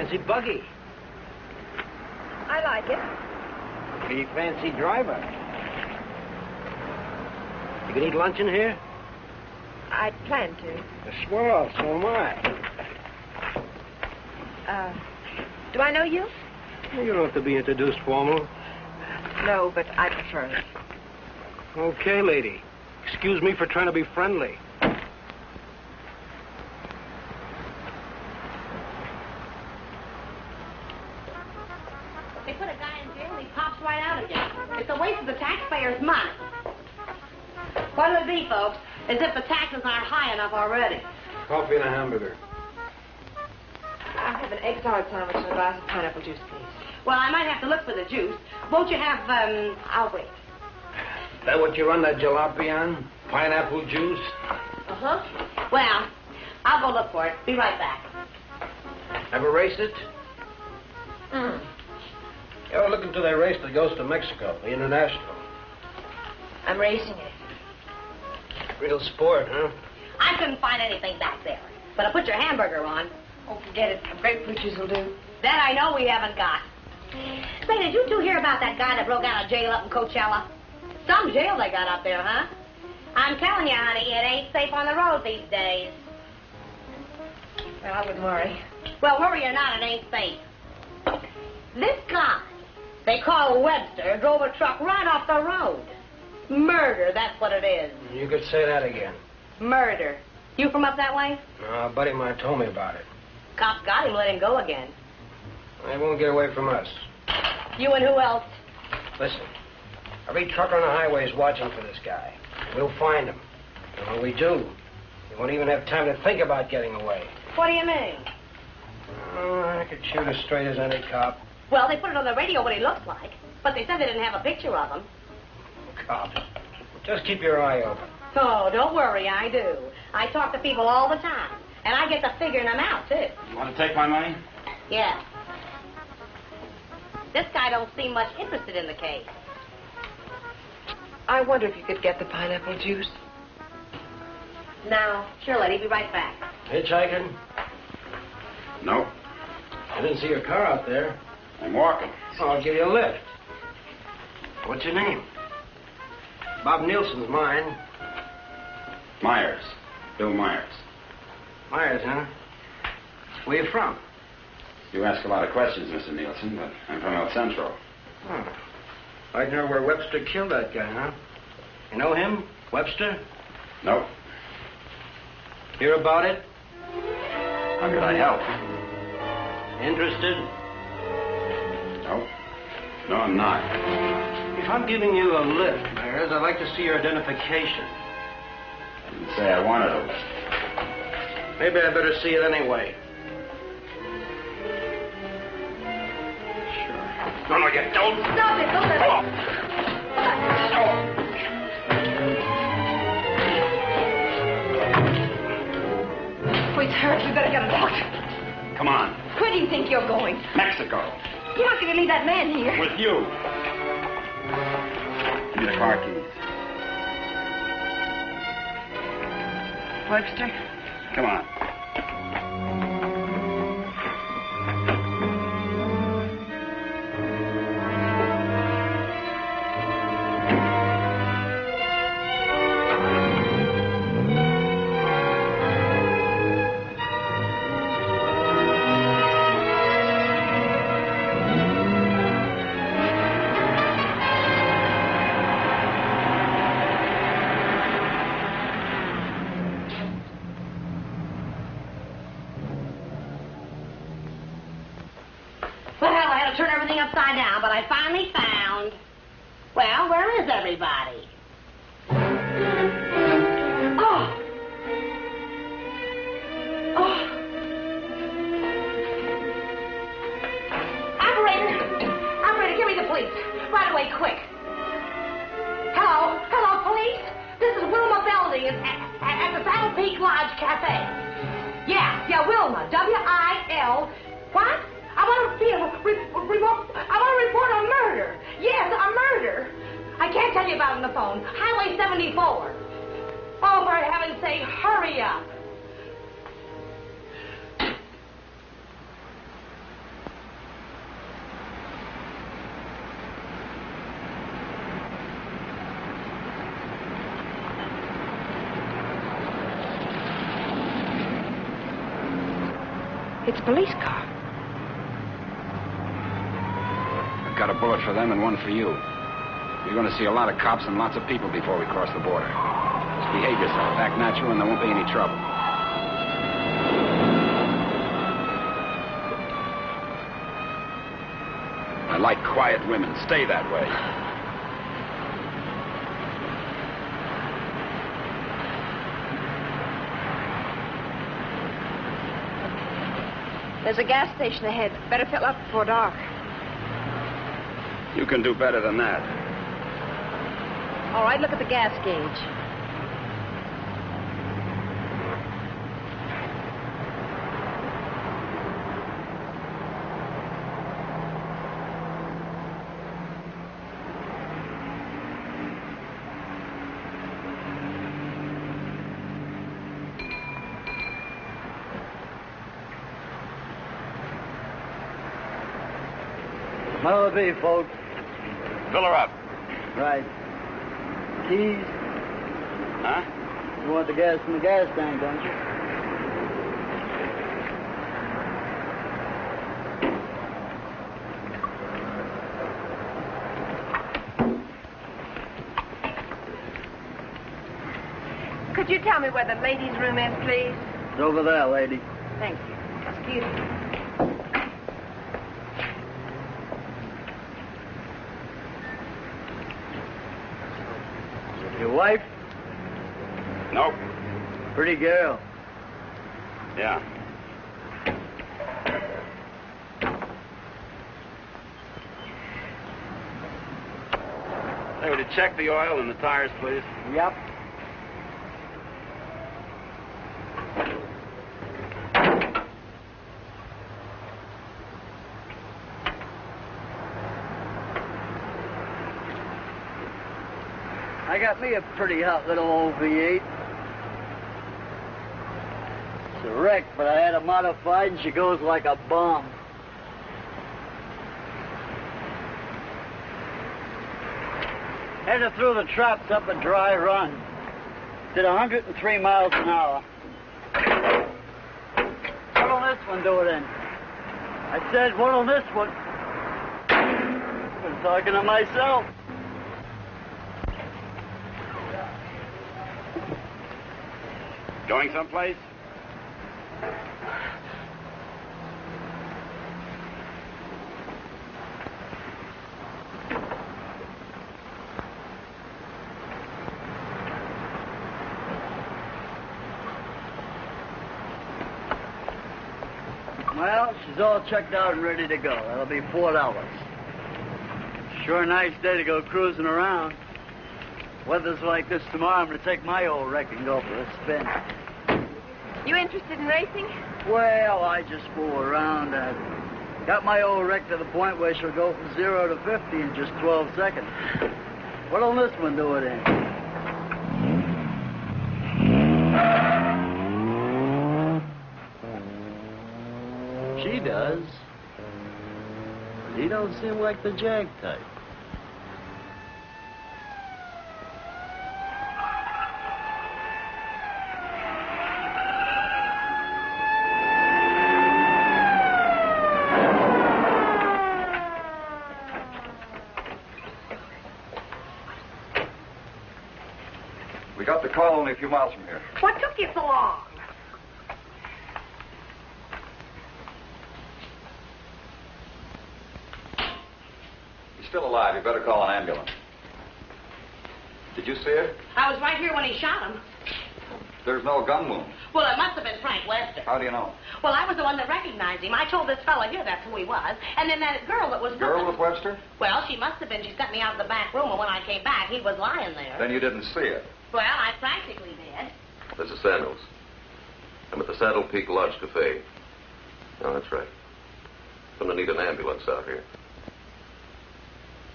fancy buggy. I like it. Pretty fancy driver. You can eat lunch in here? I plan to. Swell, so am I. Do I know you? You don't have to be introduced formal. No, but I prefer it. Okay, lady. Excuse me for trying to be friendly. They put a guy in jail and he pops right out again. It's a waste of the taxpayers' money. What'll it be, folks? As if the taxes aren't high enough already. Coffee and a hamburger. I'll have an egg salad sandwich and a glass of pineapple juice, please. Well, I might have to look for the juice. Won't you have, I'll wait. That what you run that jalopy on? Pineapple juice? Uh-huh. Well, I'll go look for it. Be right back. Ever raced it? Mm. You ever look into that race that goes to Mexico, the International? I'm racing it. Real sport, huh? I couldn't find anything back there. But I'll put your hamburger on. Oh, forget it. Grapefruit juice will do. That I know we haven't got. Say, did you two hear about that guy that broke out of jail up in Coachella? Some jail they got up there, huh? I'm telling you, honey, it ain't safe on the road these days. Well, I wouldn't worry. Well, worry or not, it ain't safe. This guy, they call Webster, drove a truck right off the road. Murder, that's what it is. You could say that again. Murder. You from up that way? No, a buddy of mine told me about it. Cops got him, let him go again. They won't get away from us. You and who else? Listen, every trucker on the highway is watching for this guy. We'll find him. And when we do, he won't even have time to think about getting away. What do you mean? Oh, I could shoot as straight as any cop. Well, they put it on the radio what he looks like, but they said they didn't have a picture of him. Cops. Just keep your eye open. Oh, don't worry, I do. I talk to people all the time, and I get to figuring them out, too. You want to take my money? Yeah. This guy don't seem much interested in the case. I wonder if you could get the pineapple juice. No. Sure, lady. Be right back. Hitchhiking? No. I didn't see your car out there. I'm walking. Oh, I'll give you a lift. What's your name? Bob Nielsen's mine. Myers. Bill Myers. Myers, huh? Where you from? You ask a lot of questions, Mr. Nielsen, but I'm from El Centro. Oh. I know where Webster killed that guy, huh? You know him? Webster? No. Hear about it? How could I help? Interested? No. No, I'm not. If I'm giving you a lift, Myers, I'd like to see your identification. I didn't say I wanted a lift. Maybe I better see it anyway. Sure. No, you don't. Stop it! Don't let Oh. Oh, he's hurt. We better get a doctor. Come on. Where do you think you're going? Mexico. You're not going to leave that man here. With you. Give me the car keys. Webster? Come on. Turn everything upside down, but I finally found... Well, where is everybody? Oh! Oh! Operator, give me the police. Right away, quick. Hello? Hello, police? This is Wilma Belding at the Saddle Peak Lodge Cafe. Yeah, Wilma. W-I-L... What? I want to report a murder. Yes, a murder. I can't tell you about it on the phone. Highway 74. Oh, for heaven's sake, hurry up. It's a police car. I've got a bullet for them and one for you. You're going to see a lot of cops and lots of people before we cross the border. Just behave yourself, act natural, and there won't be any trouble. I like quiet women. Stay that way. There's a gas station ahead. Better fill up before dark. You can do better than that. All right, look at the gas gauge. That'll be, folks. Fill her up. Right. Keys? Huh? You want the gas from the gas tank, don't you? Could you tell me where the ladies' room is, please? It's over there, lady. Thank you. Excuse me. Your wife? Nope. Pretty girl. Yeah. Hey, would you check the oil and the tires, please? Yep. I got me a pretty hot little old V8. It's a wreck, but I had her modified and she goes like a bomb. Had her through the traps up a dry run. Did 103 miles an hour. What'll this one do it in? I said, what'll this one? I'm talking to myself. Going someplace? Well, she's all checked out and ready to go. That'll be $4. Sure nice day to go cruising around. Weather's like this tomorrow, I'm going to take my old wreck and go for a spin. You interested in racing? Well, I just fool around. Got my old wreck to the point where she'll go from 0 to 50 in just 12 seconds. What'll this one do it in? She does. He don't seem like the jag type. We got the call only a few miles from here. What took you so long? He's still alive. You better call an ambulance. Did you see it? I was right here when he shot him. There's no gun wound. Well, it must have been Frank Lester. How do you know? Well, I was the one that recognized him. I told this fella here that's who he was. And then that girl that was... Girl with Webster? Well, she must have been. She sent me out of the back room, and when I came back, he was lying there. Then you didn't see it. Well, I practically did. This is Samuels. I'm at the Saddle Peak Lodge Cafe. Oh, that's right. Gonna need an ambulance out here.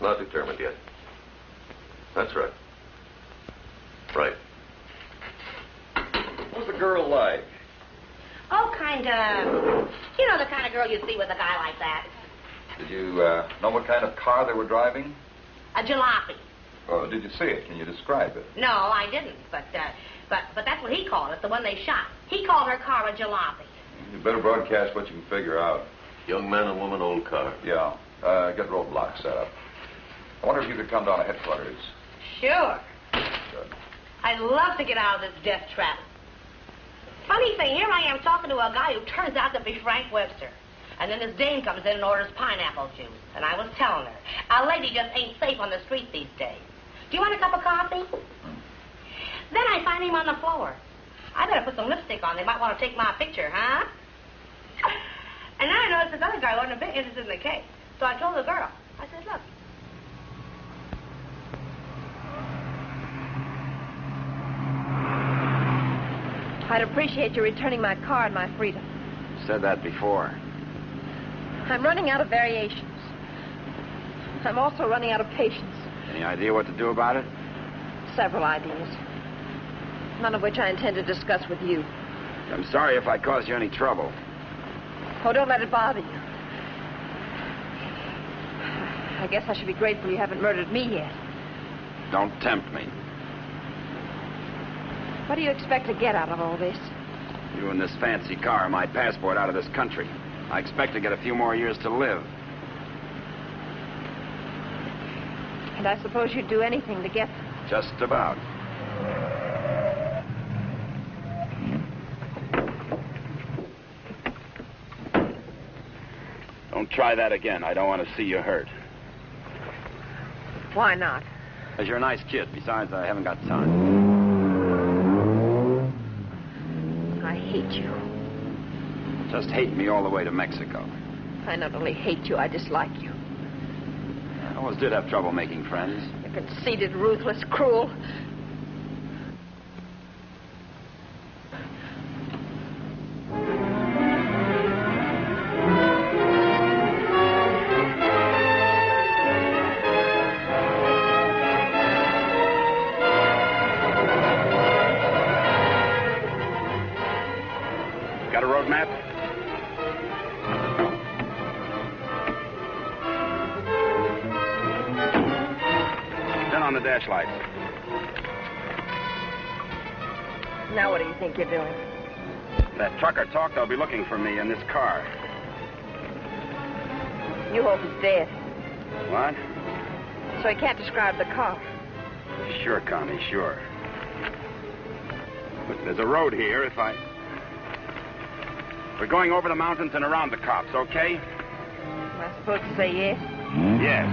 Not determined yet. That's right. Right. What's the girl like? Oh, kind of... You know, the kind of girl you see with a guy like that. Did you know what kind of car they were driving? A jalopy. Oh, did you see it? Can you describe it? No, I didn't. But that's what he called it, the one they shot. He called her car a jalopy. You better broadcast what you can figure out. Young man and woman, old car. Yeah. Get roadblocks set up. I wonder if you could come down to headquarters. Sure. Good. I'd love to get out of this death trap. Funny thing, here I am talking to a guy who turns out to be Frank Webster. And then this dame comes in and orders pineapple juice. And I was telling her, a lady just ain't safe on the street these days. Do you want a cup of coffee? Then I find him on the floor. I better put some lipstick on. They might want to take my picture, huh? And then I noticed this other guy wasn't a bit interested in the case. So I told the girl. I said, look. I'd appreciate you returning my car and my freedom. Said that before. I'm running out of variations. I'm also running out of patience. Any idea what to do about it? Several ideas. None of which I intend to discuss with you. I'm sorry if I caused you any trouble. Oh, don't let it bother you. I guess I should be grateful you haven't murdered me yet. Don't tempt me. What do you expect to get out of all this? You and this fancy car are my passport out of this country. I expect to get a few more years to live. And I suppose you'd do anything to get them. Just about. Don't try that again. I don't want to see you hurt. Why not? Because you're a nice kid. Besides, I haven't got time. I hate you. Just hate me all the way to Mexico. I not only hate you, I dislike you. I always did have trouble making friends. You're conceited, ruthless, cruel. Got a road map? Turn on the dash lights. Now what do you think you're doing? That trucker talked, they'll be looking for me in this car. You hope he's dead. What? So he can't describe the car. Sure, Connie, sure. Look, there's a road here. We're going over the mountains and around the cops, okay? Am I supposed to say yes? Yes.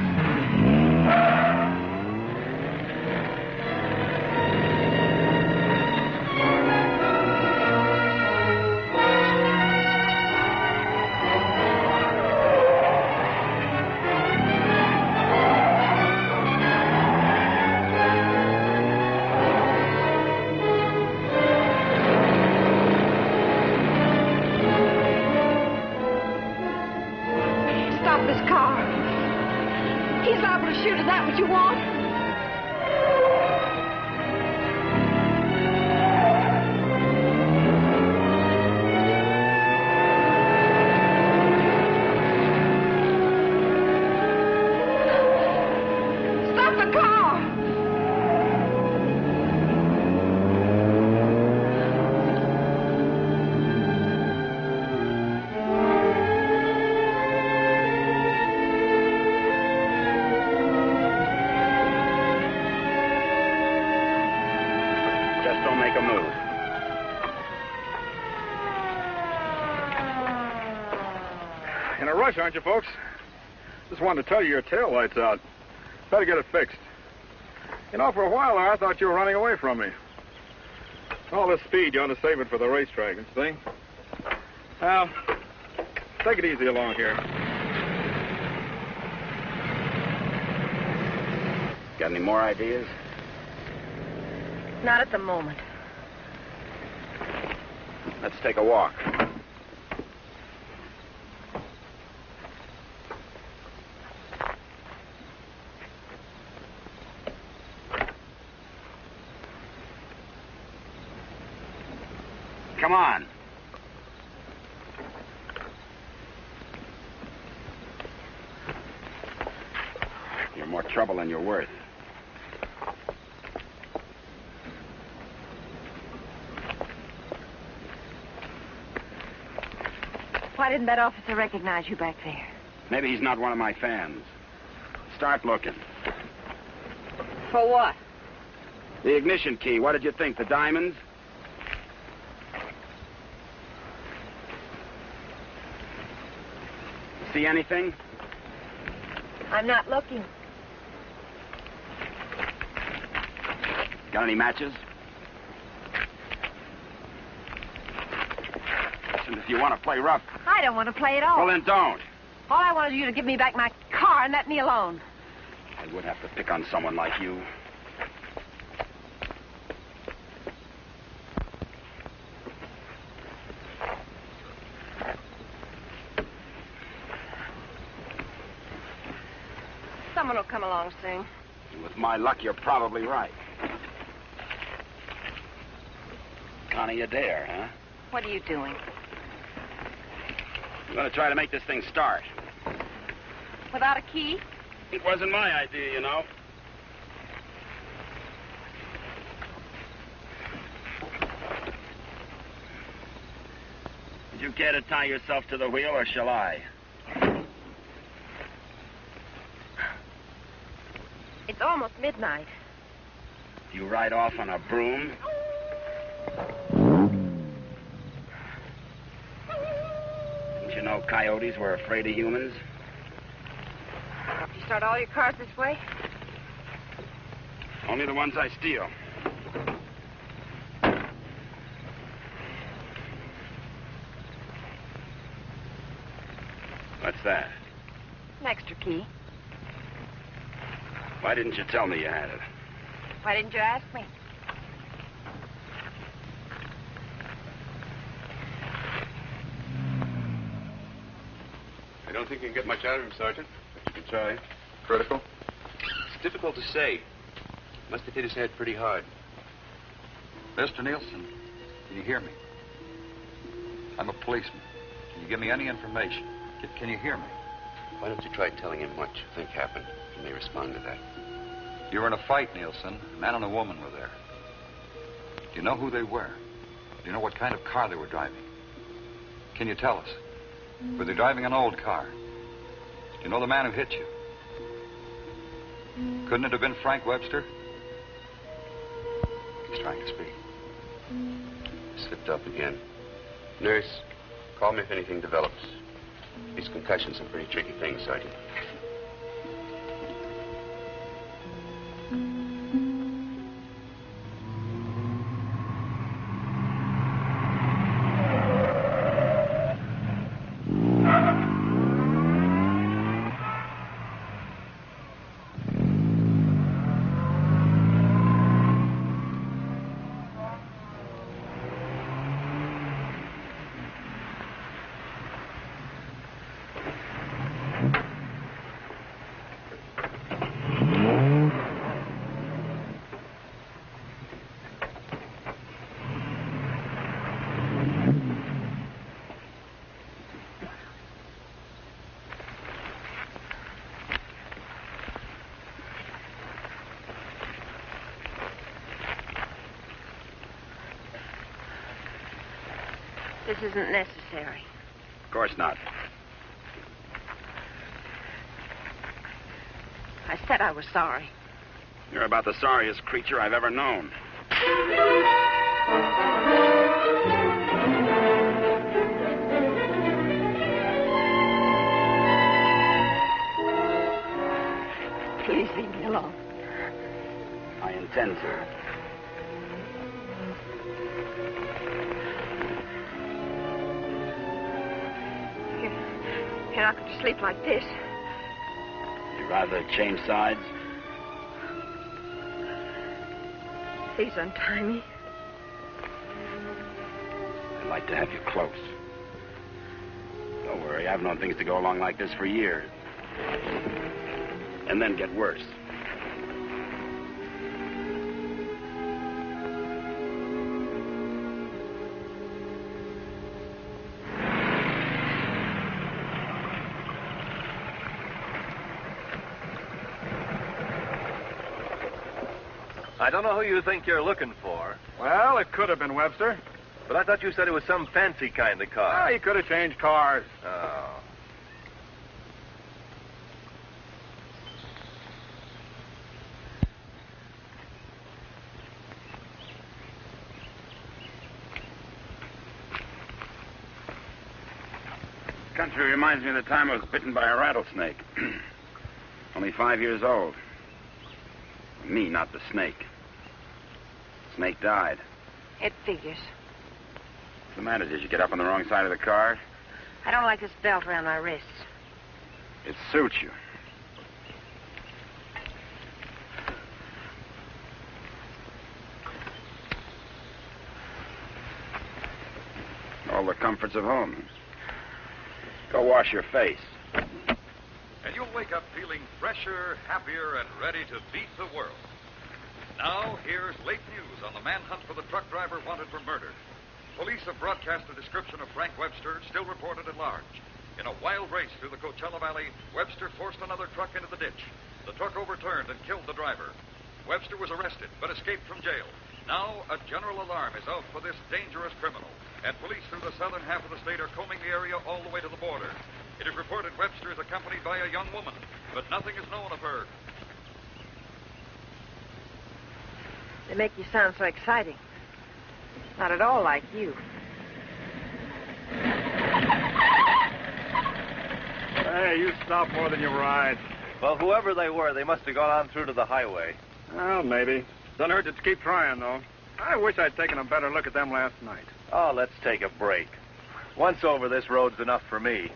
Stop this car. He's liable to shoot. Is that what you want? Stop the car! Just don't make a move. In a rush, aren't you, folks? Just wanted to tell you your tail light's out. Better get it fixed. You know, for a while there, I thought you were running away from me. All this speed, you want to save it for the racetrack and thing. Now, take it easy along here. Got any more ideas? Not at the moment. Let's take a walk. Come on. You're more trouble than you're worth. Why didn't that officer recognize you back there? Maybe he's not one of my fans. Start looking. For what? The ignition key, what did you think? The diamonds? See anything? I'm not looking. Got any matches? Listen, if you want to play rough... I don't want to play at all. Well, then don't. All I wanted you to give me back my car and let me alone. I would have to pick on someone like you. Someone will come along soon. With my luck, you're probably right. Connie, you dare, huh? What are you doing? I'm going to try to make this thing start. Without a key? It wasn't my idea, you know. Would you care to tie yourself to the wheel, or shall I? It's almost midnight. You ride off on a broom? Didn't you know coyotes were afraid of humans? You start all your cars this way? Only the ones I steal. What's that? An extra key. Why didn't you tell me you had it? Why didn't you ask me? I don't think you can get much out of him, Sergeant. But you can try. Critical? It's difficult to say. Must have hit his head pretty hard. Mr. Nielsen, can you hear me? I'm a policeman. Can you give me any information? Can you hear me? Why don't you try telling him what you think happened? He may respond to that. You were in a fight, Nielsen. A man and a woman were there. Do you know who they were? Do you know what kind of car they were driving? Can you tell us? Were they driving an old car? Do you know the man who hit you? Couldn't it have been Frank Webster? He's trying to speak. Slipped up again. Nurse, call me if anything develops. These concussions are pretty tricky things, Sergeant. This isn't necessary. Of course not. I said I was sorry. You're about the sorriest creature I've ever known. Please leave me alone. I intend to. You're not going to sleep like this. You'd rather change sides? Please untie me. I'd like to have you close. Don't worry, I've known things to go along like this for years. And then get worse. I don't know who you think you're looking for. Well, it could have been Webster. But I thought you said it was some fancy kind of car. Ah, he could have changed cars. Oh. Country reminds me of the time I was bitten by a rattlesnake. Only 5 years old. Me, not the snake. Snake died. It figures. What's the matter? Did you get up on the wrong side of the car? I don't like this belt around my wrists. It suits you. All the comforts of home. Go wash your face. And you'll wake up feeling fresher, happier, and ready to beat the world. Now, here's late news on the manhunt for the truck driver wanted for murder. Police have broadcast a description of Frank Webster, still reported at large. In a wild race through the Coachella Valley, Webster forced another truck into the ditch. The truck overturned and killed the driver. Webster was arrested, but escaped from jail. Now, a general alarm is out for this dangerous criminal, and police through the southern half of the state are combing the area all the way to the border. It is reported Webster is accompanied by a young woman, but nothing is known of her. They make you sound so exciting. Not at all like you. Hey, you stop more than you ride. Well, whoever they were, they must have gone on through to the highway. Well, maybe. Doesn't hurt to keep trying, though. I wish I'd taken a better look at them last night. Oh, let's take a break. Once over, this road's enough for me.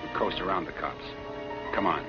We coast around the cops. Come on.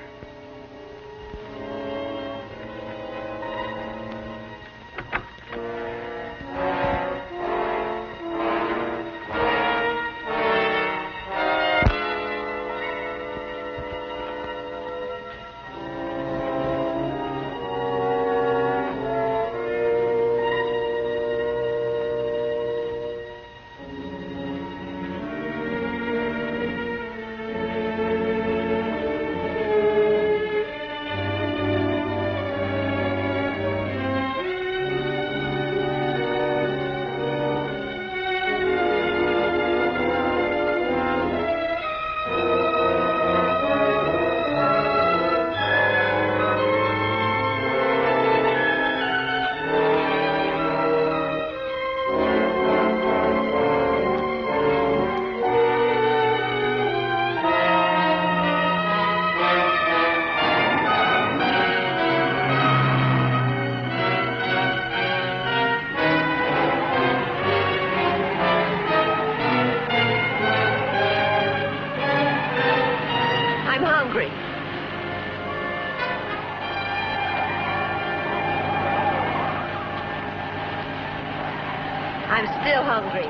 I'm still hungry.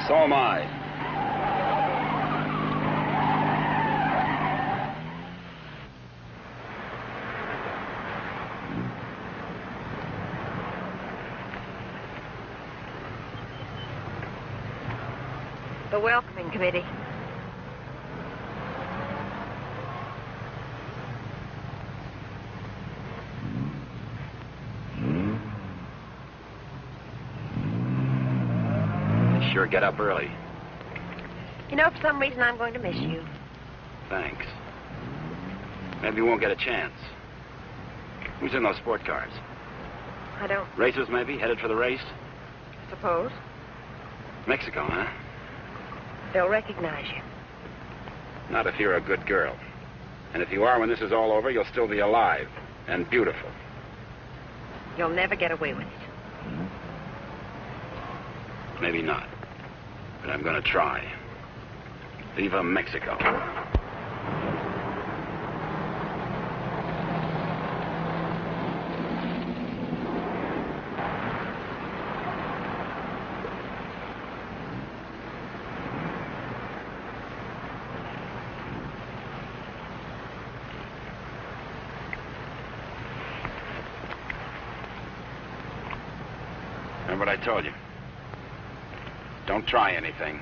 So am I. The welcoming committee. Sure get up early. You know, for some reason, I'm going to miss you. Thanks. Maybe we won't get a chance. Who's in those sport cars? I don't Racers, maybe? Headed for the race? suppose. Mexico, huh? They'll recognize you. Not if you're a good girl. And if you are, when this is all over, you'll still be alive and beautiful. You'll never get away with it. Maybe not. But I'm going to try. Viva Mexico. Remember what I told you? Don't try anything.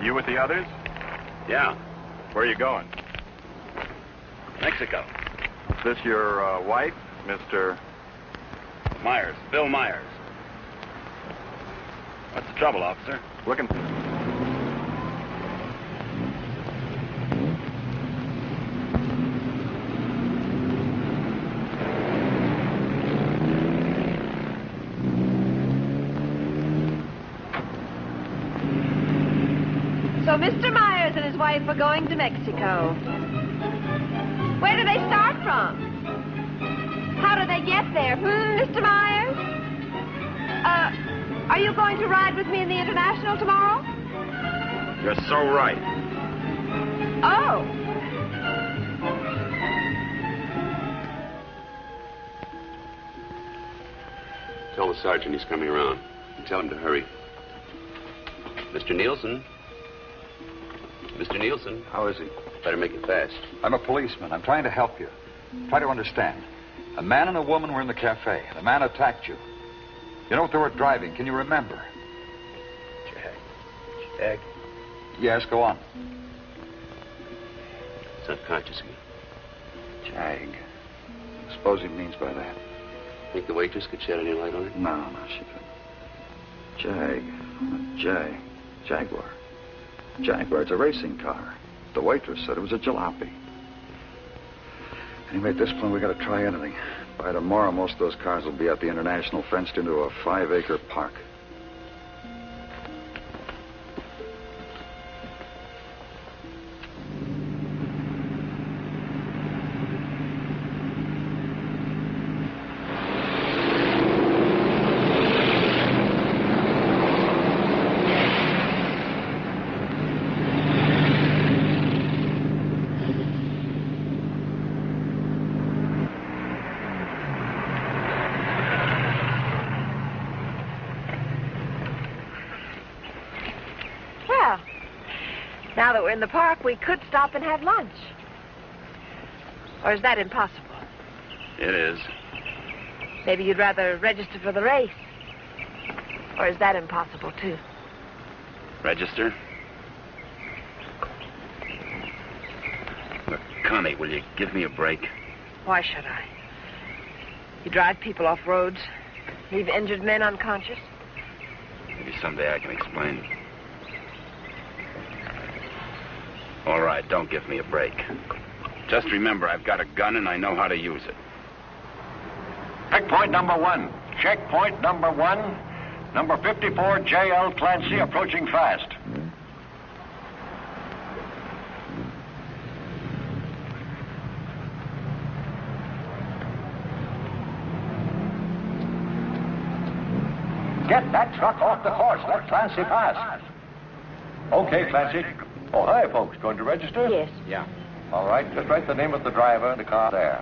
You with the others? Yeah. Where are you going? Mexico. Is this your wife, Mr. Myers. Bill Myers. What's the trouble, officer? Looking... So Mr. Myers and his wife are going to Mexico. Where do they start from? How do they get there? Mr. Myers? Are you going to ride with me in the International tomorrow? You're so right. Oh. Tell the sergeant he's coming around. And tell him to hurry. Mr. Nielsen? Mr. Nielsen? How is he? Better make it fast. I'm a policeman. I'm trying to help you. Try to understand. A man and a woman were in the cafe. The man attacked you. You know what they were driving? Can you remember? Jag. Yes, go on. It's unconscious again. Jag. I suppose he means by that. Think the waitress could shed any light on it? No, she couldn't. Jaguar. Jaguar, it's a racing car. The waitress said it was a jalopy. Anyway, at this point, we got to try anything. By tomorrow, most of those cars will be at the International, fenced into a 5-acre park. Now that we're in the park, we could stop and have lunch. Or is that impossible? It is. Maybe you'd rather register for the race. Or is that impossible, too? Register? Look, Connie, will you give me a break? Why should I? You drive people off roads, leave injured men unconscious. Maybe someday I can explain. All right, don't give me a break. Just remember, I've got a gun and I know how to use it. Checkpoint number 1. Checkpoint number 1. Number 54, J.L. Clancy, approaching fast. Get that truck off the course. Let Clancy pass. Okay, Clancy. Oh, hi, folks. Going to register? Yes. Yeah. All right, just write the name of the driver and the car there.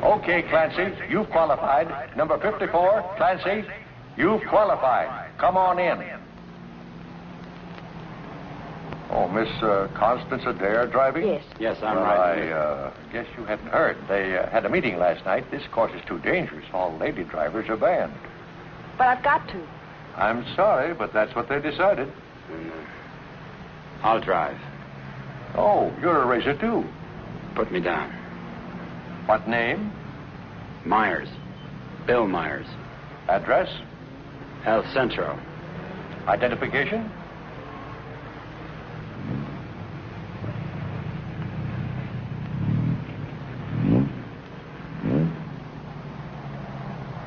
Okay, Clancy, you've qualified. Number 54, Clancy, you've qualified. Come on in. Oh, Miss Constance Adair driving? Yes. Yes, I'm right. I guess you hadn't heard. They had a meeting last night. This course is too dangerous. All lady drivers are banned. But I've got to. I'm sorry, but that's what they decided. I'll drive. Oh, you're a racer, too. Put me down. What name? Myers. Bill Myers. Address? El Centro. Identification?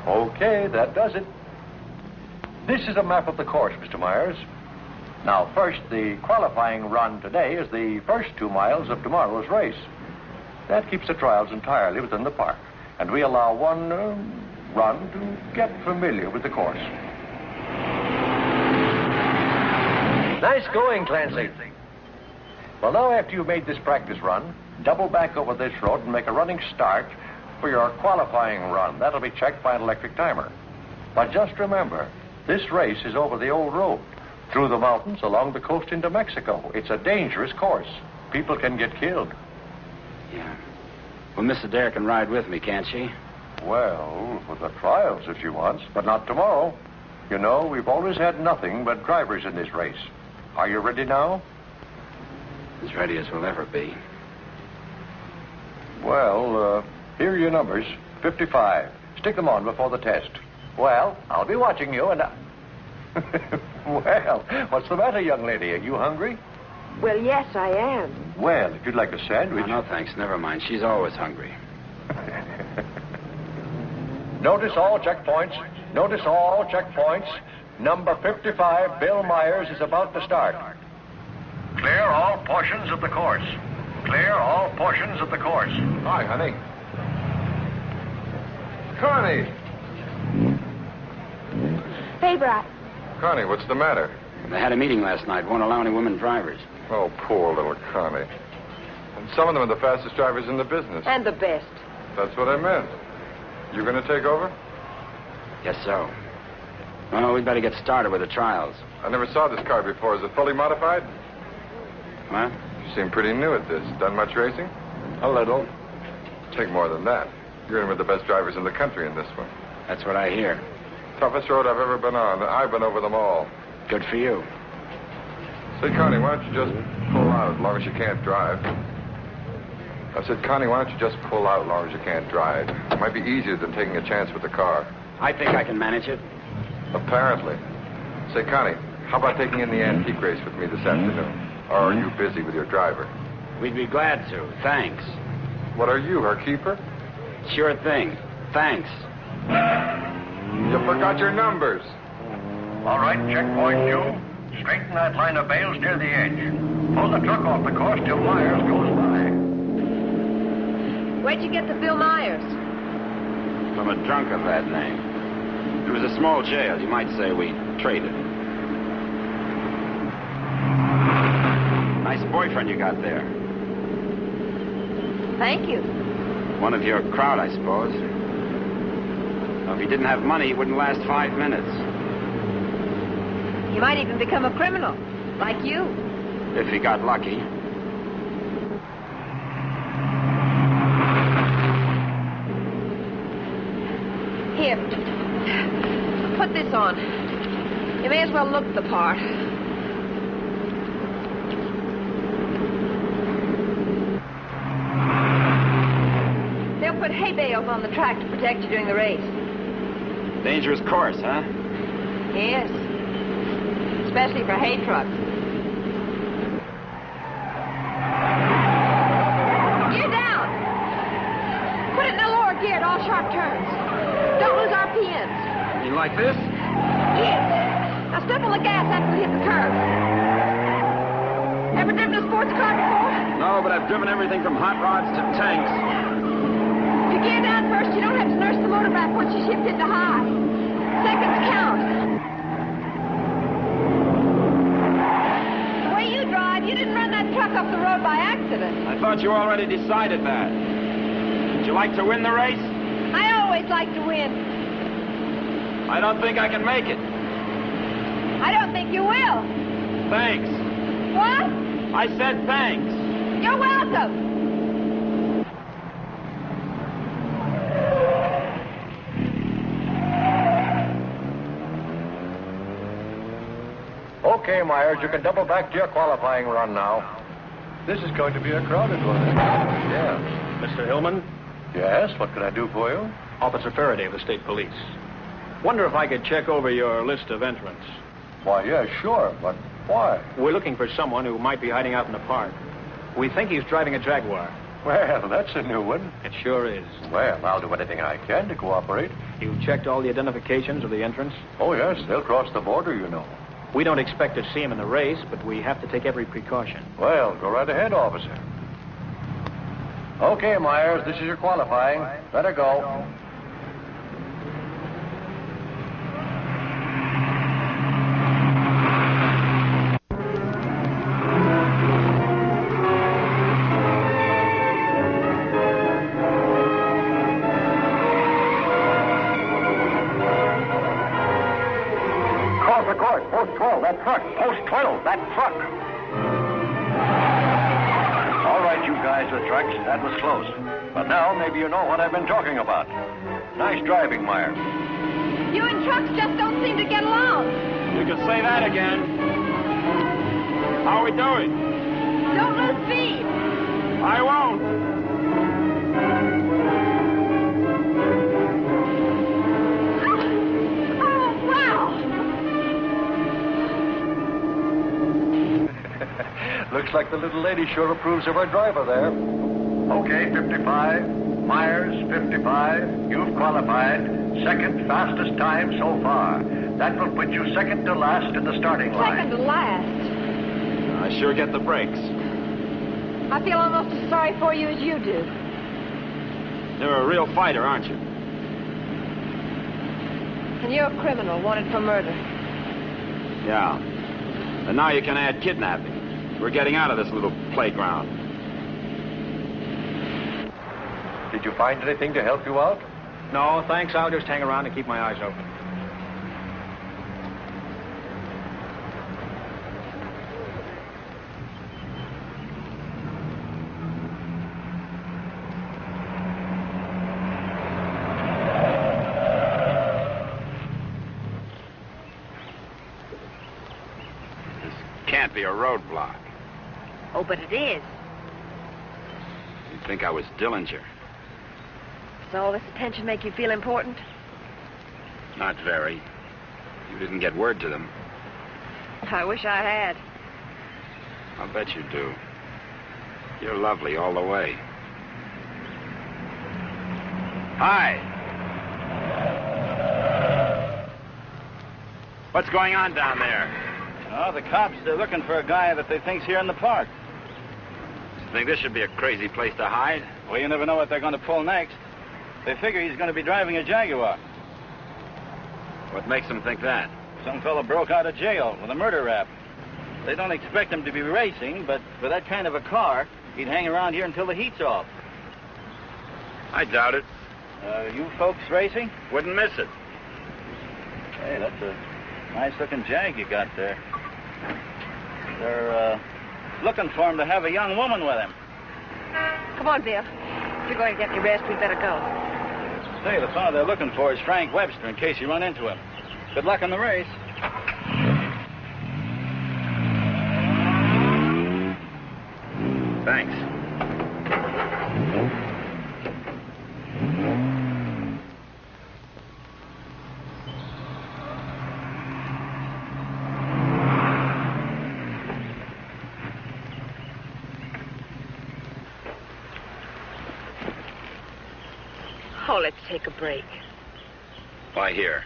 Okay, that does it. This is a map of the course, Mr. Myers. Now, first, the qualifying run today is the first 2 miles of tomorrow's race. That keeps the trials entirely within the park, and we allow one run to get familiar with the course. Nice going, Clancy. Well, now, after you've made this practice run, double back over this road and make a running start for your qualifying run. That'll be checked by an electric timer. But just remember, This race is over the old road, through the mountains, along the coast into Mexico. It's a dangerous course. People can get killed. Yeah. Well, Miss Adair can ride with me, can't she? Well, for the trials if she wants, but not tomorrow. You know, we've always had nothing but drivers in this race. Are you ready now? As ready as we'll ever be. Well, here are your numbers. 55. Stick them on before the test. Well, I'll be watching you and Well, what's the matter, young lady? Are you hungry? Well, yes, I am. Well, if you'd like a sandwich... No, thanks. Never mind. She's always hungry. Notice all checkpoints. Notice all checkpoints. Number 55, Bill Myers, is about to start. Clear all portions of the course. Clear all portions of the course. Hi, honey. Connie! Hey, Brat. Connie, what's the matter? They had a meeting last night. Won't allow any women drivers. Oh, poor little Connie. And some of them are the fastest drivers in the business. And the best. That's what I meant. You going to take over? Guess so. Well, we'd better get started with the trials. I never saw this car before. Is it fully modified? What? You seem pretty new at this. Done much racing? A little. Take more than that. You're in with the best drivers in the country in this one. That's what I hear. Toughest road I've ever been on. I've been over them all. Good for you. Say, Connie, why don't you just pull out as long as you can't drive? I said, Connie, why don't you just pull out as long as you can't drive? It might be easier than taking a chance with the car. I think I can manage it. Apparently. Say, Connie, how about taking in the antique race with me this afternoon? Or are you busy with your driver? We'd be glad to. Thanks. What are you, her keeper? Sure thing. Thanks. You forgot your numbers. All right, checkpoint 2. Straighten that line of bales near the edge. Pull the truck off the course till Myers goes by. Where'd you get the Bill Myers? From a drunk of that name. It was a small jail. You might say we traded. Nice boyfriend you got there. Thank you. One of your crowd, I suppose. Well, if he didn't have money, he wouldn't last 5 minutes. He might even become a criminal, like you. If he got lucky. Here. Put this on. You may as well look the part. They'll put hay bales on the track to protect you during the race. Dangerous course, huh? Yes. Especially for hay trucks. Gear down. Put it in the lower gear at all sharp turns. Don't lose RPMs. You like this? Yes. Now step on the gas after we hit the curve. Ever driven a sports car before? No, but I've driven everything from hot rods to tanks. If you gear down first, you don't have to nurse the motor back once you shift into high. Seconds count. The way you drive, you didn't run that truck off the road by accident. I thought you already decided that. Would you like to win the race? I always like to win. I don't think I can make it. I don't think you will. Thanks. What? I said thanks. You're welcome. Okay, Myers, you can double back to your qualifying run now. This is going to be a crowded one. Yeah. Mr. Hillman? Yes, what can I do for you? Officer Faraday of the State Police. Wonder if I could check over your list of entrants. Why, yeah, sure, but why? We're looking for someone who might be hiding out in the park. We think he's driving a Jaguar. Well, that's a new one. It sure is. Well, I'll do anything I can to cooperate. You checked all the identifications of the entrants? Oh, yes, they'll cross the border, you know. We don't expect to see him in the race, but we have to take every precaution. Well, go right ahead, officer. Okay, Myers, this is your qualifying. Let her go. off the course. Post 12, that truck. Post 12, that truck. All right, you guys with trucks, that was close. But now maybe you know what I've been talking about. Nice driving, Myers. You and trucks just don't seem to get along. You can say that again. How are we doing? Don't lose speed. I won't. Oh, wow. Looks like the little lady sure approves of her driver there. Okay, 55. Myers, 55. You've qualified. Second fastest time so far. That will put you second to last in the starting line. Second to last. I sure get the breaks. I feel almost as sorry for you as you do. You're a real fighter, aren't you? And you're a criminal wanted for murder. Yeah. And now you can add kidnapping. We're getting out of this little playground. Did you find anything to help you out? No, thanks. I'll just hang around and keep my eyes open. Can't be a roadblock. Oh, but it is. You'd think I was Dillinger. Does all this attention make you feel important? Not very. You didn't get word to them. I wish I had. I'll bet you do. You're lovely all the way. Hi. What's going on down there? Oh, the cops, they're looking for a guy that they think's here in the park. You think this should be a crazy place to hide? Well, you never know what they're going to pull next. They figure he's going to be driving a Jaguar. What makes them think that? Some fella broke out of jail with a murder rap. They don't expect him to be racing, but for that kind of a car, he'd hang around here until the heat's off. I doubt it. You folks racing? Wouldn't miss it. Hey, that's a nice-looking Jag you got there. They're looking for him to have a young woman with him. Come on, Bill. If you're going to get any rest, we'd better go. Say, the fellow they're looking for is Frank Webster, in case you run into him. Good luck in the race. Thanks. Oh, let's take a break. Why here?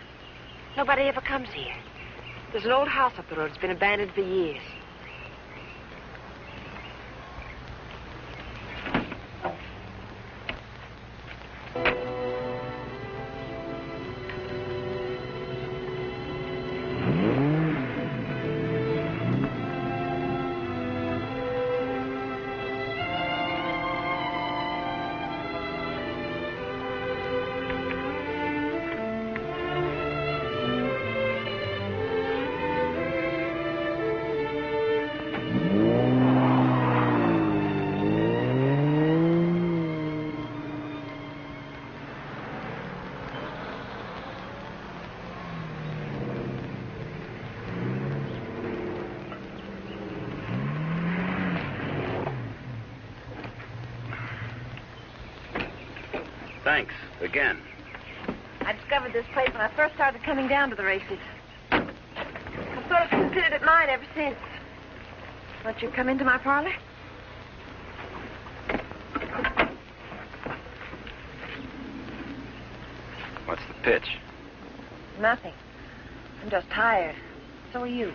Nobody ever comes here. There's an old house up the road. It's been abandoned for years. Thanks, again. I discovered this place when I first started coming down to the races. I've sort of considered it mine ever since. Won't you come into my parlor? What's the pitch? Nothing. I'm just tired. So are you.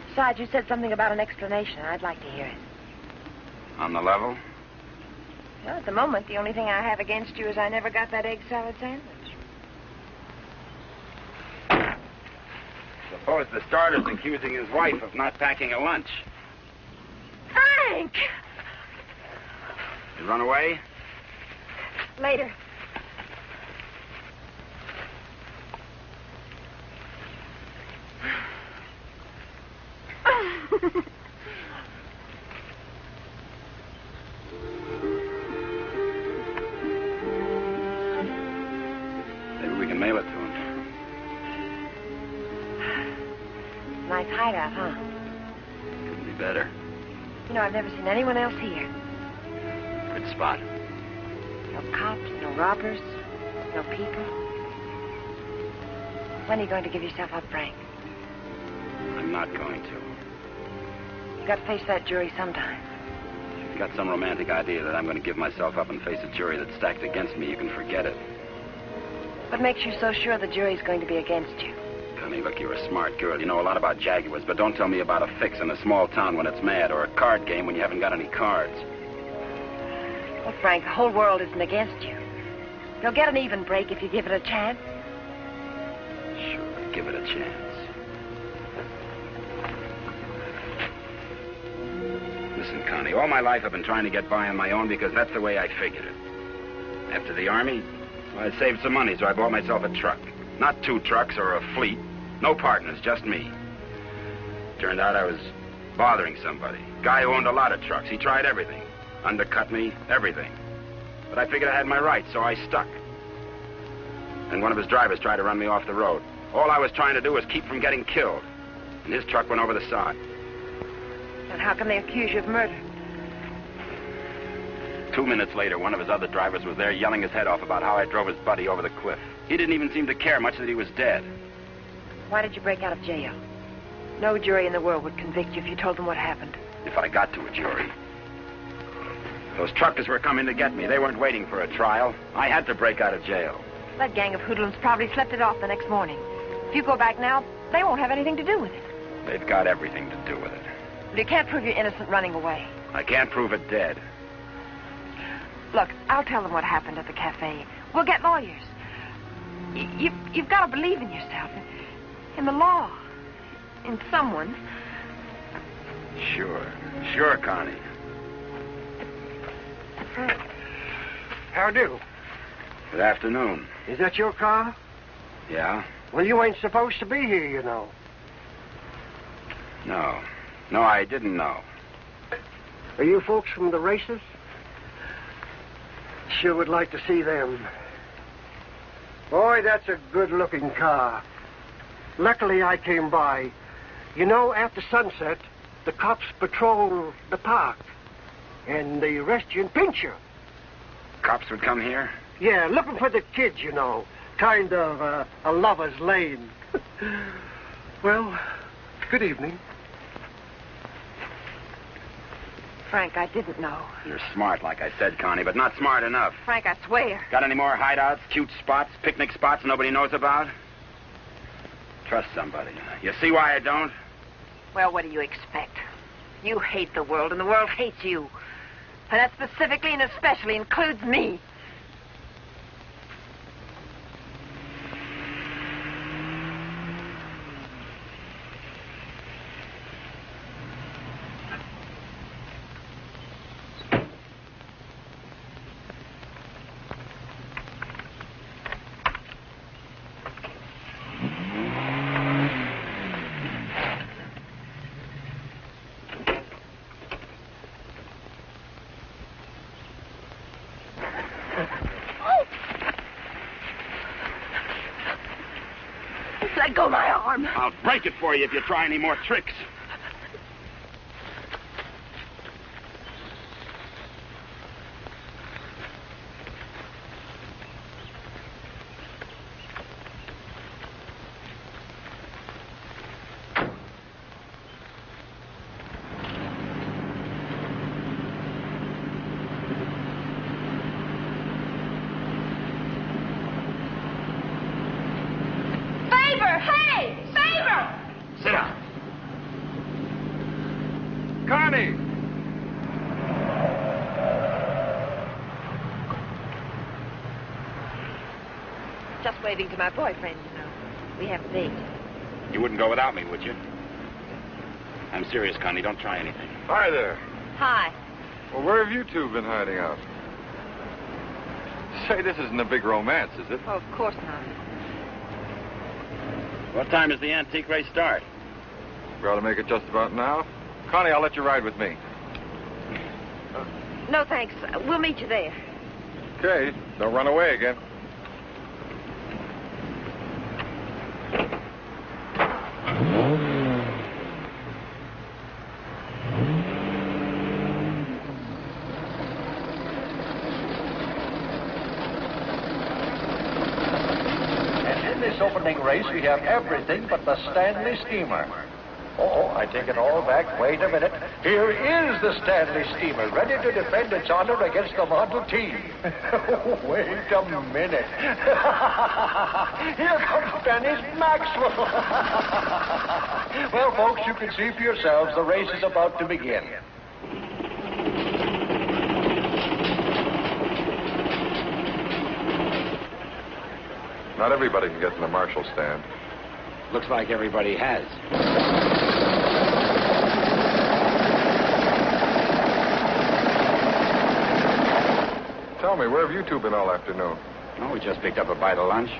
Besides, you said something about an explanation. I'd like to hear it. On the level? Well, at the moment, the only thing I have against you is I never got that egg salad sandwich. Suppose the starter's accusing his wife of not packing a lunch. Frank! You run away? Later. mail it to him. Nice hideout, huh? Couldn't be better. You know, I've never seen anyone else here. Good spot. No cops, no robbers, no people. When are you going to give yourself up, Frank? I'm not going to. You got to face that jury sometime. If you've got some romantic idea that I'm going to give myself up and face a jury that's stacked against me, you can forget it. What makes you so sure the jury's going to be against you? Connie, look, you're a smart girl. You know a lot about Jaguars, but don't tell me about a fix in a small town when it's mad, or a card game when you haven't got any cards. Well, Frank, the whole world isn't against you. You'll get an even break if you give it a chance. Sure, give it a chance. Listen, Connie, all my life I've been trying to get by on my own because that's the way I figured it. After the Army, well, I saved some money, so I bought myself a truck. Not 2 trucks or a fleet. No partners, just me. Turned out I was bothering somebody. Guy who owned a lot of trucks. He tried everything. Undercut me, everything. But I figured I had my rights, so I stuck. And one of his drivers tried to run me off the road. All I was trying to do was keep from getting killed. And his truck went over the side. And how come they accuse you of murder? 2 minutes later, one of his other drivers was there yelling his head off about how I drove his buddy over the cliff. He didn't even seem to care much that he was dead. Why did you break out of jail? No jury in the world would convict you if you told them what happened. If I got to a jury. Those truckers were coming to get me. They weren't waiting for a trial. I had to break out of jail. That gang of hoodlums probably slept it off the next morning. If you go back now, they won't have anything to do with it. They've got everything to do with it. But you can't prove you're innocent running away. I can't prove it dead. Look, I'll tell them what happened at the cafe. We'll get lawyers. You've got to believe in yourself, in the law, in someone. Sure, Connie. How do? Good afternoon. Is that your car? Yeah? Well, you ain't supposed to be here, you know. No, I didn't know. Are you folks from the races? Sure would like to see them. Boy, that's a good-looking car. Luckily, I came by. You know, after sunset, the cops patrol the park. And they arrest you and pinch you. Cops would come here? Yeah, looking for the kids, you know. Kind of a lover's lane. Well, good evening. Frank, I didn't know. You're smart, like I said, Connie, but not smart enough. Frank, I swear. Got any more hideouts, cute spots, picnic spots nobody knows about? Trust somebody. You see why I don't? Well, what do you expect? You hate the world, and the world hates you. And that specifically and especially includes me. Let go my arm. I'll break it for you if you try any more tricks. Hey! Favor! Sit down. Connie! Just waving to my boyfriend, you know. We have a date. You wouldn't go without me, would you? I'm serious, Connie. Don't try anything. Hi there. Hi. Well, where have you two been hiding out? Say, this isn't a big romance, is it? Oh, of course not. What time does the antique race start? We ought to make it just about now. Connie, I'll let you ride with me. No, thanks. We'll meet you there. Okay, don't run away again. this opening race, we have everything but the Stanley steamer. Oh, I take it all back. Wait a minute. Here is the Stanley steamer, ready to defend its honor against the Model T. Wait a minute. Here comes Dennis Maxwell. Well, folks, you can see for yourselves the race is about to begin. Not everybody can get in the marshal stand. Looks like everybody has. Tell me, where have you two been all afternoon? Oh, we just picked up a bite of lunch.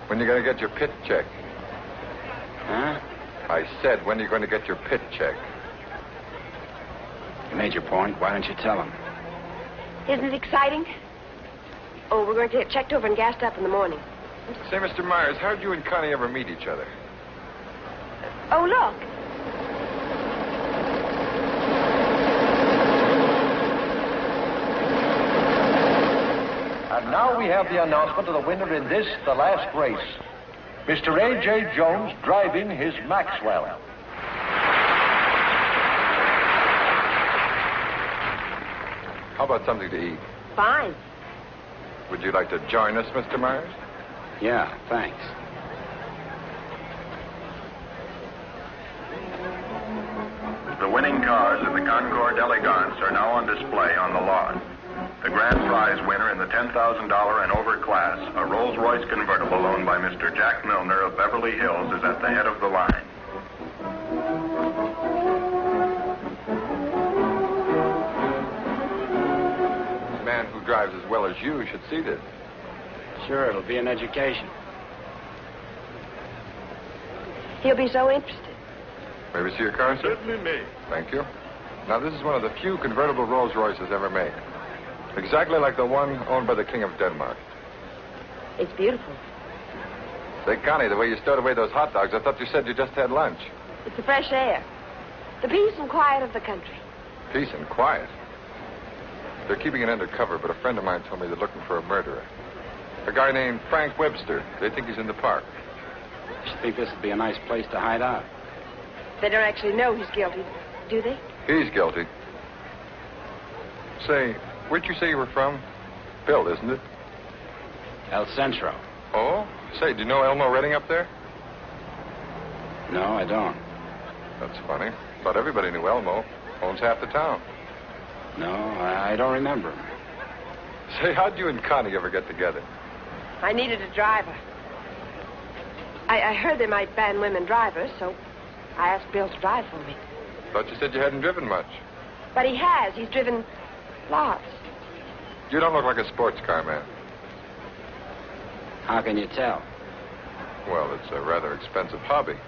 When you going to get your pit check? Huh? I said, when are you going to get your pit check? You made your point. Why don't you tell him? Isn't it exciting? Oh, we're going to get checked over and gassed up in the morning. Say, Mr. Myers, how'd you and Connie ever meet each other? Oh, look. And now we have the announcement of the winner in this, the last race. Mr. A.J. Jones driving his Maxwell. How about something to eat? Fine. Would you like to join us, Mr. Myers? Yeah, thanks. The winning cars in the Concours Elegance are now on display on the lawn. The grand prize winner in the $10,000 and over class, a Rolls-Royce convertible owned by Mr. Jack Milner of Beverly Hills, is at the head of the line. A man who drives as well as you should see this. Sure, it'll be an education. He'll be so interested. May we see your car, sir? Certainly may. Thank you. Now, this is one of the few convertible Rolls-Royces ever made. Exactly like the one owned by the King of Denmark. It's beautiful. Say, Connie, the way you stowed away those hot dogs, I thought you said you just had lunch. It's the fresh air. The peace and quiet of the country. Peace and quiet. They're keeping it undercover, but a friend of mine told me they're looking for a murderer. A guy named Frank Webster. They think he's in the park. You think this would be a nice place to hide out? They don't actually know he's guilty, do they? He's guilty. Say, where'd you say you were from? Phil, isn't it? El Centro. Oh? Say, do you know Elmo Redding up there? No, I don't. That's funny. Thought everybody knew Elmo. Owns half the town. No, I don't remember him. Say, how'd you and Connie ever get together? I needed a driver. I heard they might ban women drivers, so I asked Bill to drive for me. Thought you said you hadn't driven much. But he has. He's driven lots. You don't look like a sports car man. How can you tell? Well, it's a rather expensive hobby.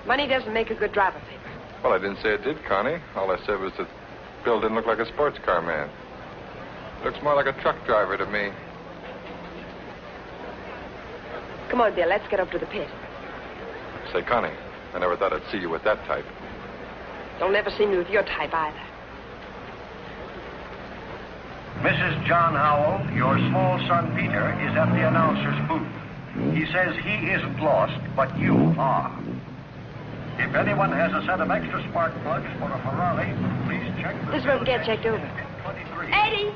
Money doesn't make a good driver, Paper. Well, I didn't say it did, Connie. All I said was that Bill didn't look like a sports car man. Looks more like a truck driver to me. Come on, Bill. Let's get up to the pit. Say, Connie, I never thought I'd see you with that type. You'll never see me with your type either. Mrs. John Howell, your small son Peter is at the announcer's booth. He says he isn't lost, but you are. If anyone has a set of extra spark plugs for a Ferrari, please check the... This is where we get checked over. Eddie!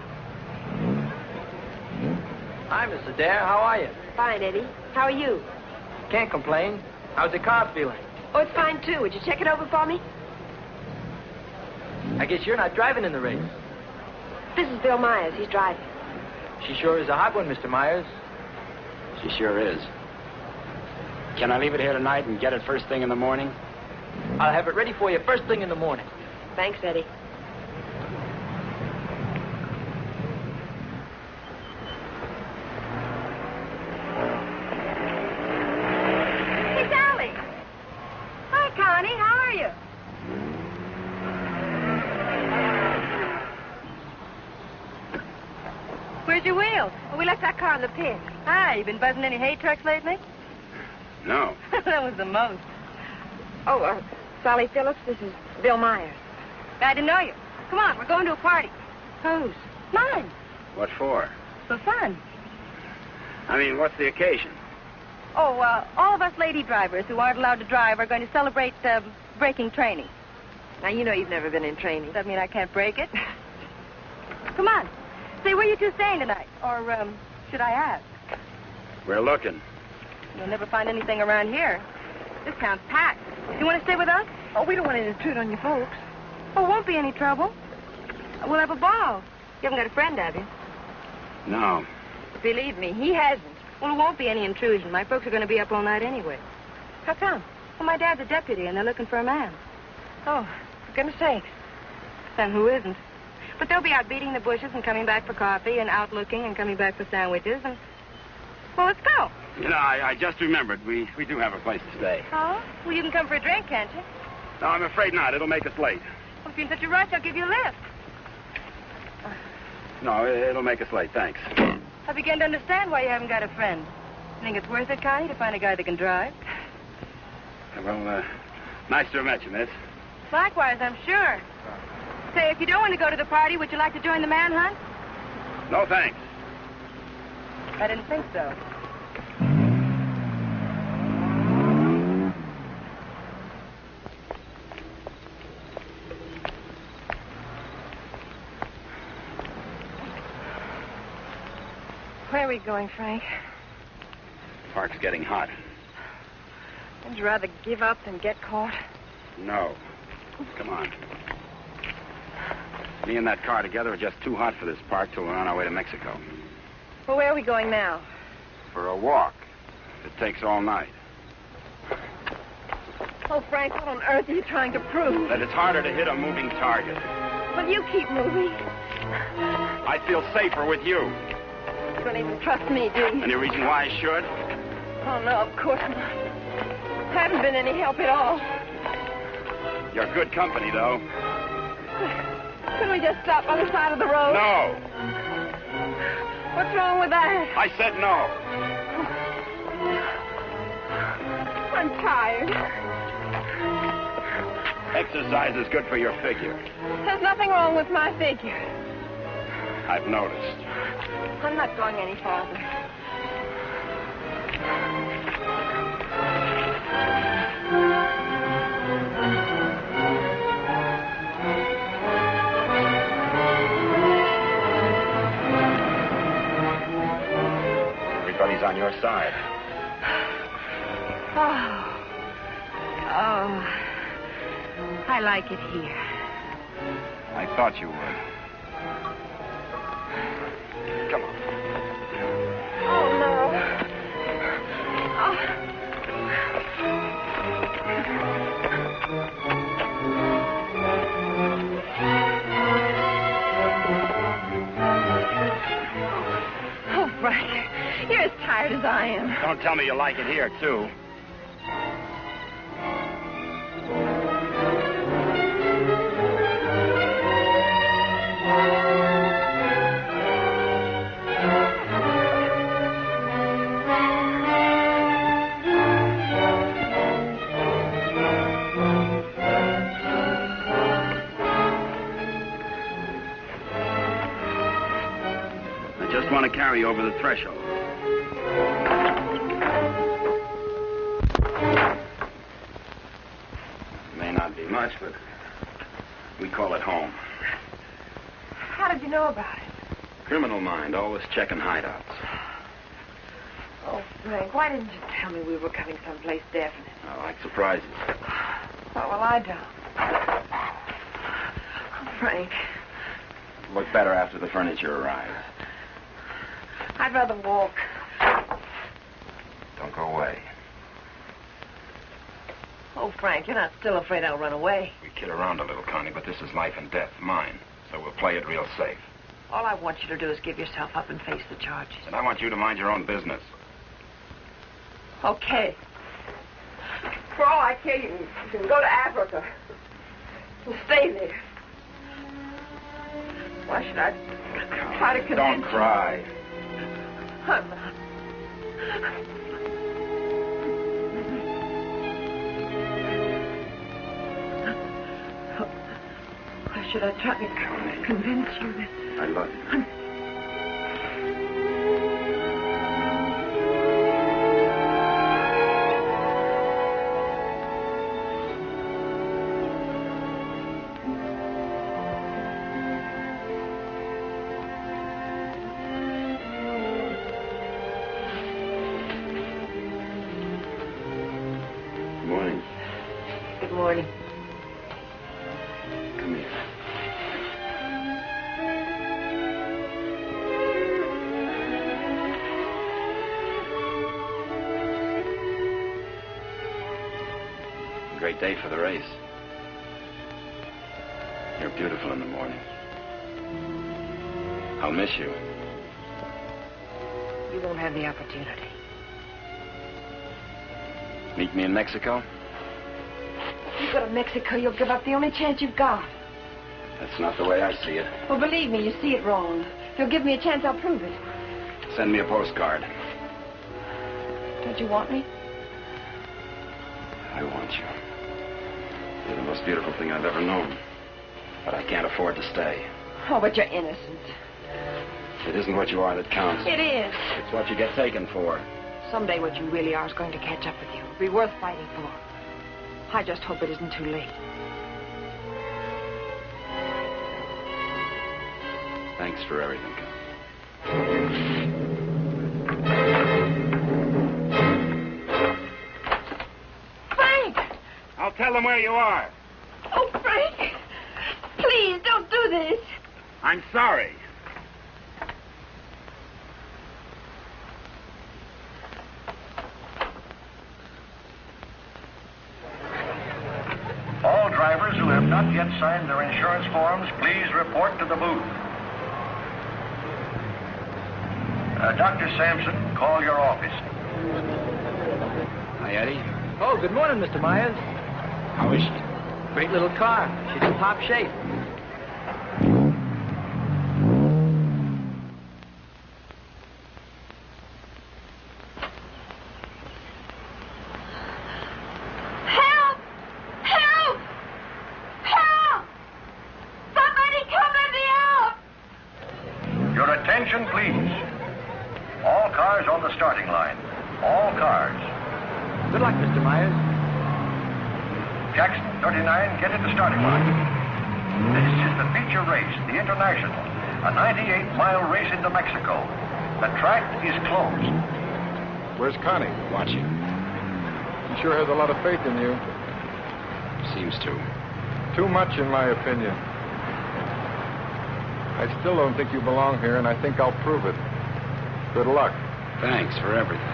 Hi, Miss Adair. How are you? Fine, Eddie. How are you? Can't complain. How's the car feeling? Oh, it's fine, too. Would you check it over for me? I guess you're not driving in the race. This is Bill Myers. He's driving. She sure is a hot one, Mr. Myers. She sure is. Can I leave it here tonight and get it first thing in the morning? I'll have it ready for you first thing in the morning. Thanks, Eddie. Hey, Sally. Hi, Connie. How are you? Where's your wheels? Oh, we left that car in the pit. Hi, you been buzzing any hay trucks lately? No. That was the most. Oh, Sally Phillips, this is Bill Myers. Glad to know you. Come on, we're going to a party. Whose? Mine. What for? For fun. I mean, what's the occasion? Oh, all of us lady drivers who aren't allowed to drive are going to celebrate braking training. Now, you know you've never been in training. Does that mean I can't break it? Come on. Say, where you two staying tonight? Or, should I ask? We're looking. You'll never find anything around here. This town's packed. You want to stay with us? Oh, we don't want to intrude on you folks. Oh, won't be any trouble. We'll have a ball. You haven't got a friend, have you? No. Believe me, he hasn't. Well, it won't be any intrusion. My folks are going to be up all night anyway. How come? Well, my dad's a deputy, and they're looking for a man. Oh, for goodness sakes. Then who isn't? But they'll be out beating the bushes and coming back for coffee and out looking and coming back for sandwiches and... Well, let's go. You know, I just remembered. We do have a place to stay. Oh? Well, you can come for a drink, can't you? No, I'm afraid not. It'll make us late. Well, if you're in such a rush, I'll give you a lift. No, it'll make us late. Thanks. I begin to understand why you haven't got a friend. You think it's worth it, Connie, to find a guy that can drive? Well, nice to have met you, miss. Likewise, I'm sure. Say, if you don't want to go to the party, would you like to join the manhunt? No, thanks. I didn't think so. Where are we going, Frank? Park's getting hot. Would you rather give up than get caught? No. Come on. Me and that car together are just too hot for this park till we're on our way to Mexico. Well, where are we going now? For a walk. It takes all night. Oh, Frank, what on earth are you trying to prove? That it's harder to hit a moving target. Well, you keep moving. I feel safer with you. You don't even trust me, do you? Any reason why I should? Oh, no, of course not. I haven't been any help at all. You're good company, though. Couldn't we just stop on the side of the road? No. What's wrong with that? I said no. I'm tired. Exercise is good for your figure. There's nothing wrong with my figure. I've noticed. I'm not going any farther. Everybody's on your side. Oh, I like it here. I thought you would. Come on. Oh, no. Oh, Frank, you're as tired as I am. Don't tell me you like it here, too. I want to carry over the threshold. It may not be much, but we call it home. How did you know about it? Criminal mind, always checking hideouts. Oh, Frank, why didn't you tell me we were coming someplace definite? I like surprises. Oh, well, I don't. Oh, Frank. Look better after the furniture arrives. I'd rather walk. Don't go away. Oh, Frank, you're not still afraid I'll run away. We kid around a little, Connie, but this is life and death, mine. So we'll play it real safe. All I want you to do is give yourself up and face the charges. And I want you to mind your own business. Okay. For all I care, you can go to Africa. And stay there. Why should I try to convince Don't cry. I'm not. Why should I try to convince you that... I love you. morning. Come here. Great day for the race. You're beautiful in the morning. I'll miss you. You won't have the opportunity. Meet me in Mexico? If you go to Mexico, you'll give up the only chance you've got. That's not the way I see it. Well, believe me, you see it wrong. If you'll give me a chance, I'll prove it. Send me a postcard. Don't you want me? I want you. You're the most beautiful thing I've ever known. But I can't afford to stay. Oh, but you're innocent. It isn't what you are that counts. It is. It's what you get taken for. Someday what you really are is going to catch up with you. It'll be worth fighting for. I just hope it isn't too late. Thanks for everything. Frank! I'll tell them where you are. Oh, Frank! Please, don't do this. I'm sorry. All drivers who have not yet signed their insurance forms, please report to the booth. Dr. Sampson, call your office. Hi, Eddie. Oh, good morning, Mr. Myers. How is she? Great little car. She's in top shape. Help! Help! Help! Somebody come let me out! Your attention, please. All cars on the starting line. All cars. Good luck, Mr. Myers. Jackson, 39, get at the starting line. This is the feature race, the International, a 98-mile race into Mexico. The track is closed. Where's Connie? Watching. She sure has a lot of faith in you. Seems to. Too much, in my opinion. I still don't think you belong here, and I think I'll prove it. Good luck. Thanks for everything.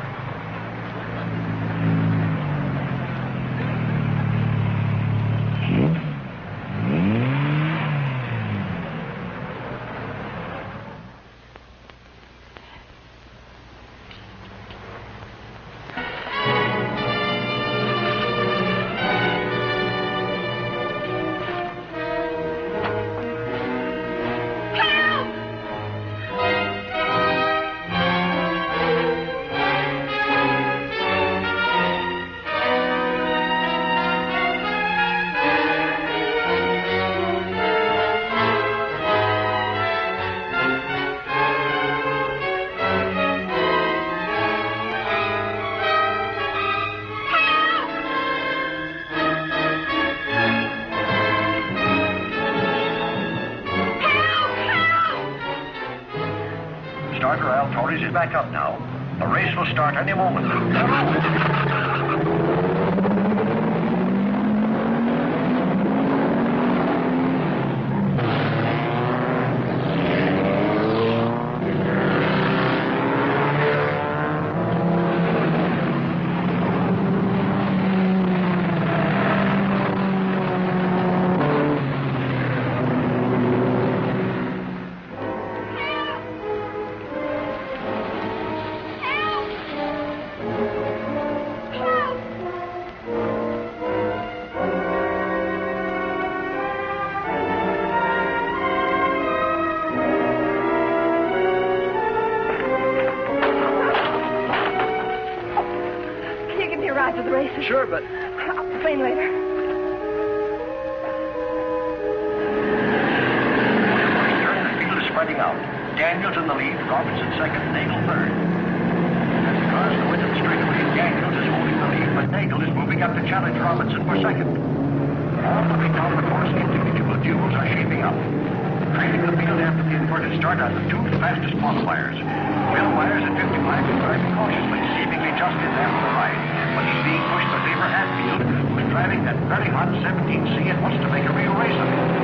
Starter Al Torres is back up now. The race will start any moment. Can you give me a ride to the races? Sure, but... I'll complain later. The field is spreading out. Daniels in the lead, Robinson second, Nagel third. As the cars go into the straightaway, Daniels is holding the lead, but Nagel is moving up to challenge Robinson for second. All the way down the course, individual duels are shaping up. Trailing the field after the inverted start are the two fastest qualifiers. Bill Myers at 55 is driving cautiously, seemingly just in after the ride, but he's being pushed to favor Hatfield, who's driving that very hot 17C and wants to make a real race of it.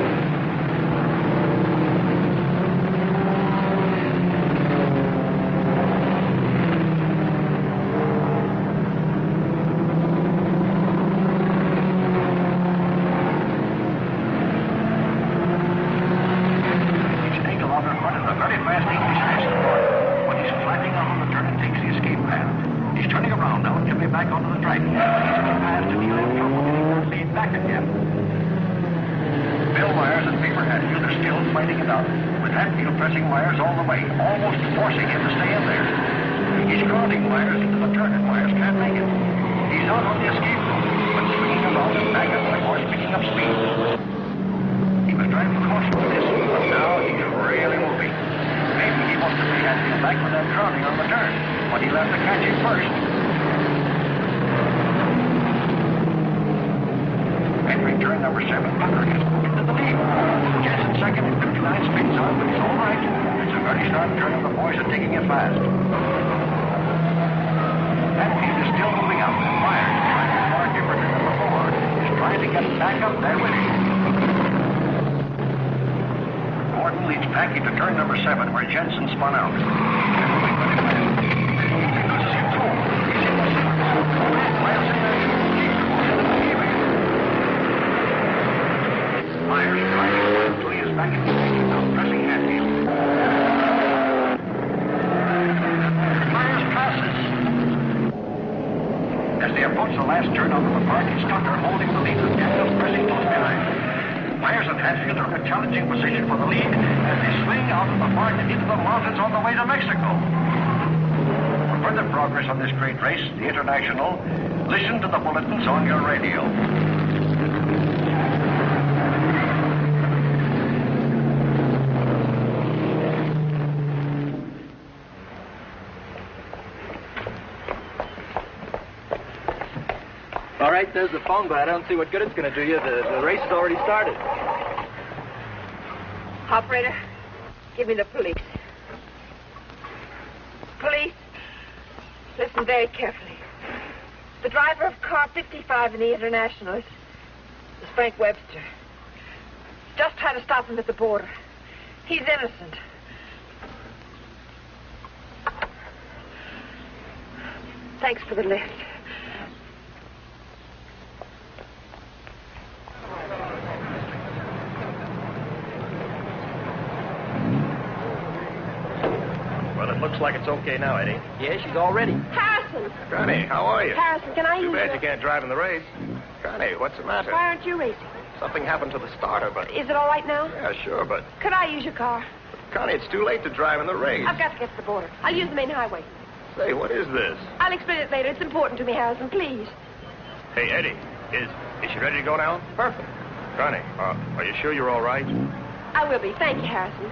Listen to the bulletins on your radio. All right, there's the phone, but I don't see what good it's going to do you. The race has already started. Operator, give me the police. Police, listen very carefully. The driver of car 55 in the International is Frank Webster. Just tried to stop him at the border. He's innocent. Thanks for the lift. Well, it looks like it's okay now, Eddie. Yeah, she's all ready. Harrison! Connie, how are you? Harrison, can I use Too bad your... you can't drive in the race. Connie, what's the matter? Why aren't you racing? Something happened to the starter, but... Is it all right now? Yeah, sure, but... Could I use your car? Connie, it's too late to drive in the race. I've got to get to the border. I'll use the main highway. Say, what is this? I'll explain it later. It's important to me, Harrison. Please. Hey, Eddie, is she ready to go now? Perfect. Connie, are you sure you're all right? I will be. Thank you, Harrison.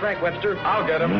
Frank Webster. I'll get him.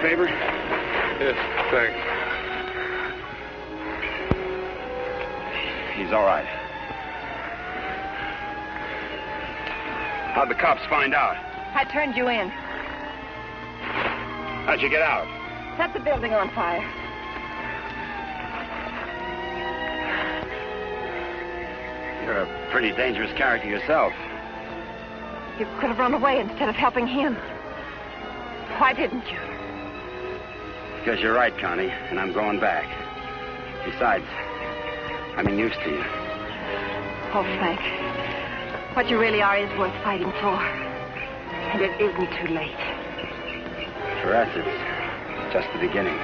Favor? Yes, thanks. He's all right. How'd the cops find out? I turned you in. How'd you get out? Set the building on fire. You're a pretty dangerous character yourself. You could have run away instead of helping him. Why didn't you? Because you're right, Connie, and I'm going back. Besides, I'm used to you. Oh, Frank. What you really are is worth fighting for. And it isn't too late. For us, it's just the beginning.